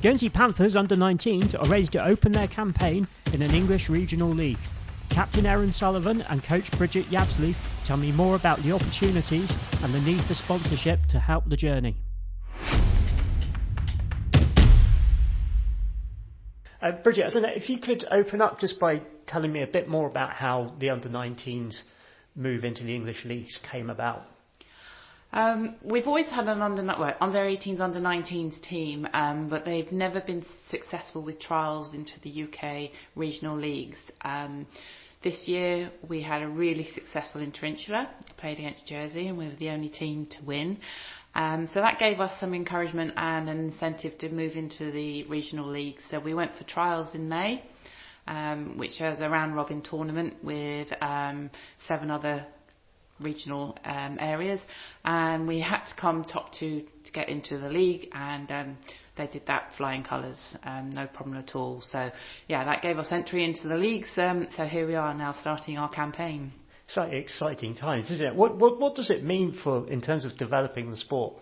Guernsey Panthers under-19s are ready to open their campaign in an English regional league. Captain Erin Sullivan and coach Bridget Yabsley tell me more about the opportunities and the need for sponsorship to help the journey. Bridget, I don't know if you could open up just by telling me a bit more about how the under-19s move into the English leagues came about. We've always had an under-18s, under-19s team, but they've never been successful with trials into the UK regional leagues. This year we had a really successful interinsula, played against Jersey, and we were the only team to win. So that gave us some encouragement and an incentive to move into the regional league. So we went for trials in May, which was a round-robin tournament with 7 other regional areas, and we had to come top 2 to get into the league, and they did that flying colours, no problem at all. So yeah, that gave us entry into the leagues, so here we are now starting our campaign. Exciting times, isn't it? What does it mean in terms of developing the sport?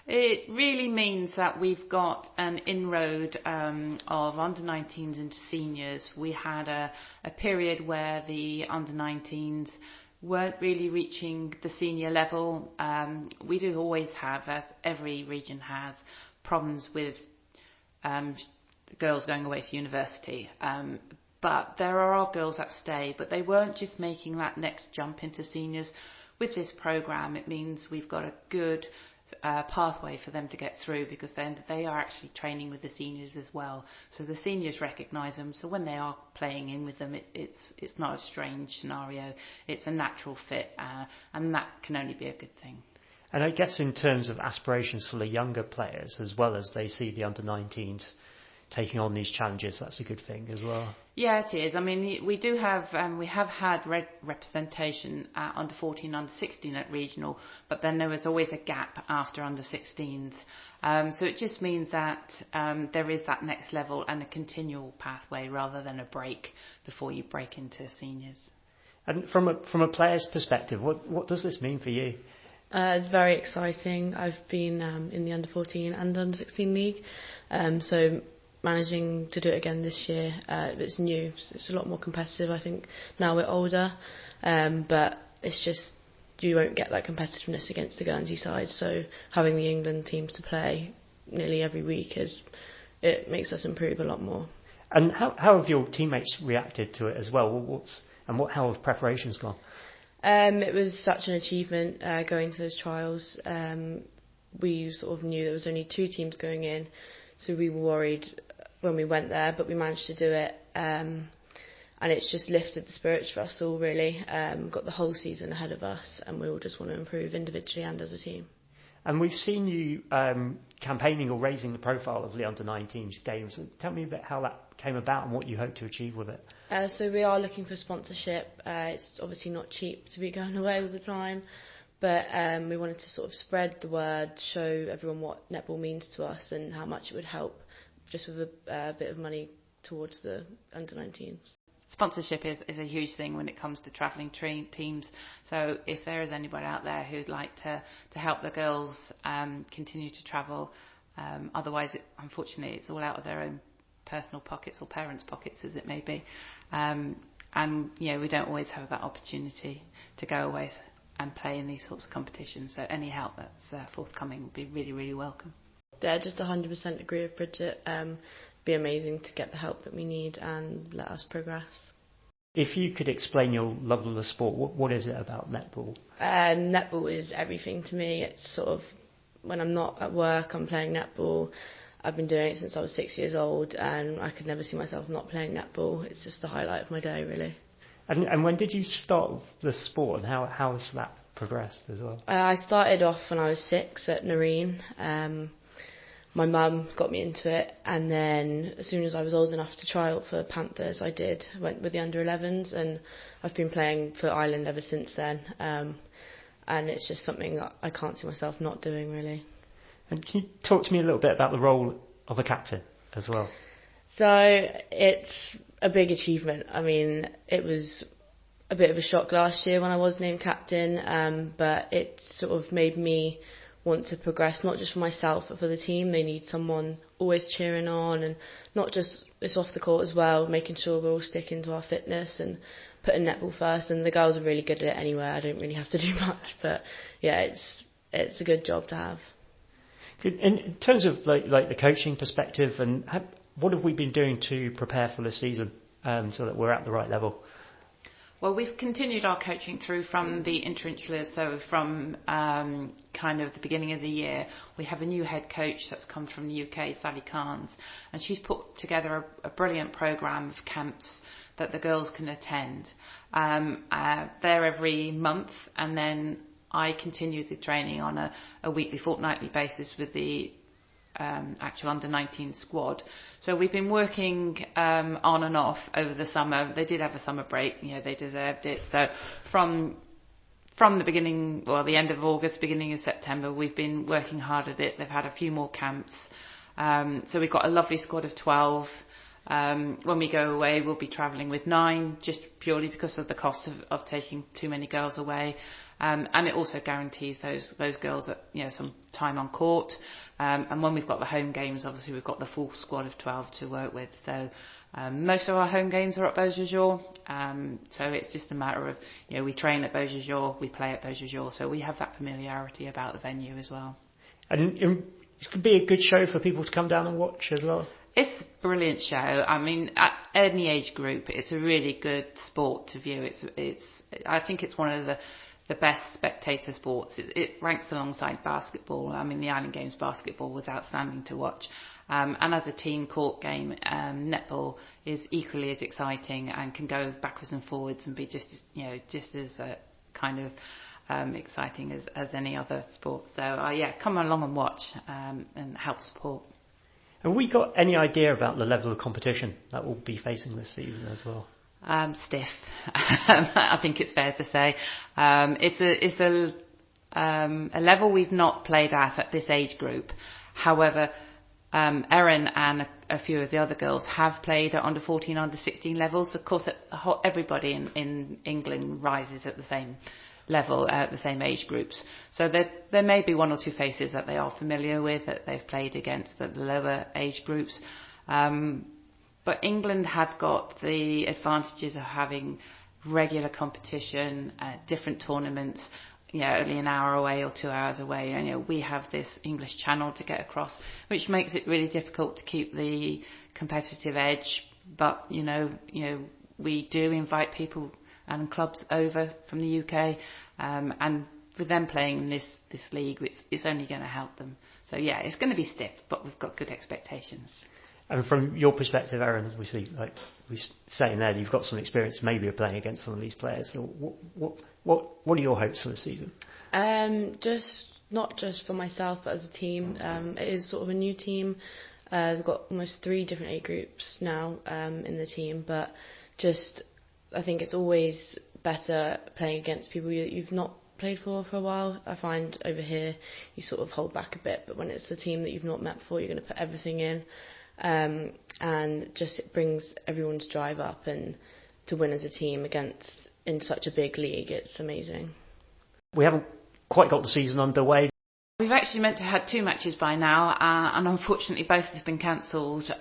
It really means that we've got an inroad of under-19s into seniors. We had a period where the under-19s weren't really reaching the senior level. We do always have, as every region has, problems with girls going away to university. But there are girls that stay, but they weren't just making that next jump into seniors. With this programme, it means we've got a good pathway for them to get through, because then they are actually training with the seniors as well. So the seniors recognise them, so when they are playing in with them, it's not a strange scenario. It's a natural fit, and that can only be a good thing. And I guess in terms of aspirations for the younger players, as well as they see the under-19s taking on these challenges, that's a good thing as well. Yeah, it is. I mean, we have had representation at under 14, under 16 at regional, but then there was always a gap after under 16s. So it just means that there is that next level and a continual pathway rather than a break before you break into seniors. And from a player's perspective, what does this mean for you? It's very exciting. I've been in the under 14 and under 16 league, so managing to do it again this year, it's new, so it's a lot more competitive. I think now we're older, but it's just you won't get that competitiveness against the Guernsey side, so having the England teams to play nearly every week it makes us improve a lot more. And how have your teammates reacted to it as well? How have preparations gone? It was such an achievement going to those trials. We sort of knew there was only 2 teams going in, so we were worried when we went there, but we managed to do it, and it's just lifted the spirits for us all, really. Got the whole season ahead of us, and we all just want to improve individually and as a team. And we've seen you campaigning or raising the profile of the under-19s games. Tell me a bit how that came about and what you hope to achieve with it. So we are looking for sponsorship. It's obviously not cheap to be going away all the time, but we wanted to sort of spread the word, show everyone what netball means to us and how much it would help just with a bit of money towards the under-19s. Sponsorship is a huge thing when it comes to travelling teams. So if there is anybody out there who'd like to help the girls continue to travel, otherwise, unfortunately, it's all out of their own personal pockets or parents' pockets, as it may be. And we don't always have that opportunity to go away and play in these sorts of competitions. So any help that's forthcoming would be really, really welcome. Yeah, just 100% agree with Bridget. Be amazing to get the help that we need and let us progress. If you could explain your love of the sport, what is it about netball? Netball is everything to me. It's sort of when I'm not at work, I'm playing netball. I've been doing it since I was 6 years old, and I could never see myself not playing netball. It's just the highlight of my day, really. And when did you start the sport, and how has that progressed as well? I started off when I was 6 at Nareen. My mum got me into it, and then as soon as I was old enough to try out for Panthers, went with the under-11s, and I've been playing for Ireland ever since then. And it's just something that I can't see myself not doing, really. And can you talk to me a little bit about the role of a captain as well? So it's a big achievement. I mean, it was a bit of a shock last year when I was named captain, but it sort of made me want to progress, not just for myself but for the team. They need someone always cheering on, and not just it's off the court as well, making sure we're all sticking to our fitness and putting netball first. And the girls are really good at it anyway. I don't really have to do much, but yeah, it's a good job to have. Good. In terms of like the coaching perspective, and what have we been doing to prepare for the season so that we're at the right level? Well, we've continued our coaching through from the interinsulars, so from kind of the beginning of the year. We have a new head coach that's come from the UK, Sally Carnes, and she's put together a brilliant programme of camps that the girls can attend. They're every month, and then I continue the training on a weekly, fortnightly basis with the actual under-19 squad. So we've been working on and off over the summer. They did have a summer break, they deserved it. So from the beginning, well, the end of August, beginning of September, we've been working hard at it. They've had a few more camps. So we've got a lovely squad of 12. When we go away, we'll be travelling with 9, just purely because of the cost of taking too many girls away. And it also guarantees those girls some time on court. And when we've got the home games, obviously we've got the full squad of 12 to work with. So most of our home games are at Beausejour. So it's just a matter of, we train at Beausejour, we play at Beausejour. So we have that familiarity about the venue as well. And it's going to be a good show for people to come down and watch as well. It's a brilliant show. I mean, at any age group, it's a really good sport to view. I think it's one of the best spectator sports. It ranks alongside basketball. I mean, the Island Games basketball was outstanding to watch. And as a team court game, netball is equally as exciting and can go backwards and forwards and be just as kind of exciting as any other sport. So come along and watch and help support. Have we got any idea about the level of competition that we'll be facing this season as well? Stiff. I think it's fair to say. It's a level we've not played at this age group. However, Erin and a few of the other girls have played at under 14, under 16 levels. Of course, everybody in England rises at the same level at the same age groups. So there may be one or two faces that they are familiar with that they've played against at the lower age groups. But England have got the advantages of having regular competition, different tournaments, only an hour away or 2 hours away. And we have this English Channel to get across, which makes it really difficult to keep the competitive edge. But we do invite people and clubs over from the UK, and with them playing in this league, it's only going to help them. So it's going to be stiff, but we've got good expectations. And from your perspective, Erin, obviously, like we were saying there, you've got some experience maybe of playing against some of these players. So what are your hopes for the season? Not just for myself, but as a team. It is sort of a new team. We've got almost 3 different age groups now in the team, but I think it's always better playing against people that you've not played for a while. I find over here you sort of hold back a bit, but when it's a team that you've not met before, you're going to put everything in. And just it brings everyone's drive up, and to win as a team in such a big league, it's amazing. We haven't quite got the season underway. We've actually meant to have had 2 matches by now, and unfortunately both have been cancelled.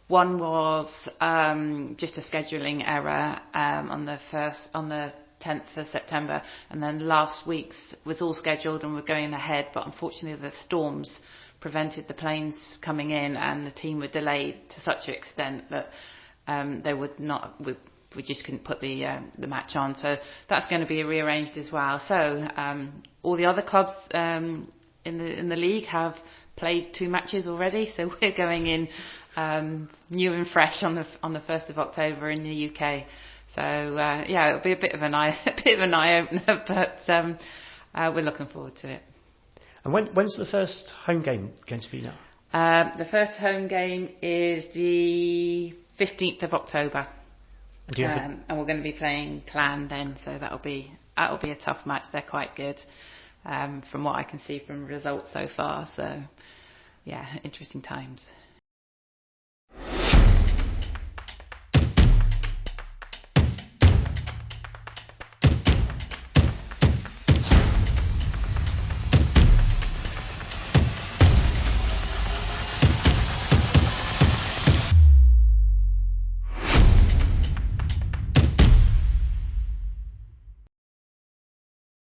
One was just a scheduling error on the 10th of September, and then last week's was all scheduled and we're going ahead, but unfortunately the storms prevented the planes coming in, and the team were delayed to such an extent that they would not. We just couldn't put the match on, so that's going to be rearranged as well. So all the other clubs in the league have played 2 matches already, so we're going in new and fresh on the 1st of October in the UK. So it'll be a bit of an eye opener, but we're looking forward to it. And when's the first home game going to be now? The first home game is the 15th of October. And we're going to be playing Clan then, so that'll be a tough match. They're quite good from what I can see from results so far. So, interesting times.